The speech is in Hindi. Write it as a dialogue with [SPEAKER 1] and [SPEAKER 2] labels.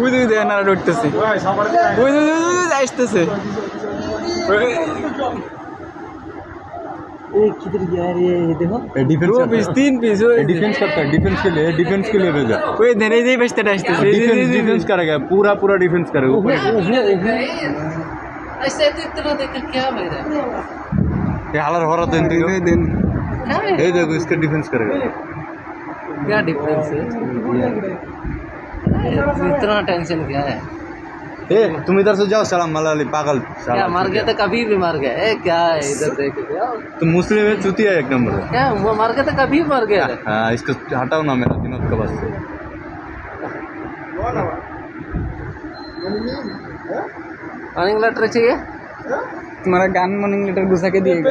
[SPEAKER 1] ওই দুই দেখেন আর উঠতেছে ওই আসতেছে
[SPEAKER 2] किधर गया ये देखो
[SPEAKER 1] डिफेंस 3 पीस
[SPEAKER 3] डिफेंस करता है, डिफेंस के लिए भेजा।
[SPEAKER 1] ওই দেন এই যে বেস্টটা আসতেছে
[SPEAKER 3] डिफेंस करेगा, पूरा डिफेंस करेगा ऊपर।
[SPEAKER 2] ऐसे तो इतना देखकर क्या मेरा
[SPEAKER 3] ये हालर हो रहा था
[SPEAKER 1] दिन
[SPEAKER 3] ये देखो इसका डिफेंस करेगा।
[SPEAKER 2] क्या डिफरेंस है इतना टेंशन क्या है
[SPEAKER 3] ए तुम इधर से जाओ, सलाम मलाली पागल
[SPEAKER 2] क्या मर गया तो कभी भी मर गया है क्या है इधर देख क्या
[SPEAKER 3] तुम मुस्लिम है, चूतिया एक नंबर है।
[SPEAKER 2] क्या वो मर गया तो कभी मर गया है
[SPEAKER 3] हाँ इसको हटाओ ना मेरा दिमाग का बस से।
[SPEAKER 2] वार्निंग लेटर चाहिए
[SPEAKER 1] तुम्हारा गान मॉर्निंग लेटर घुसा के दिएगा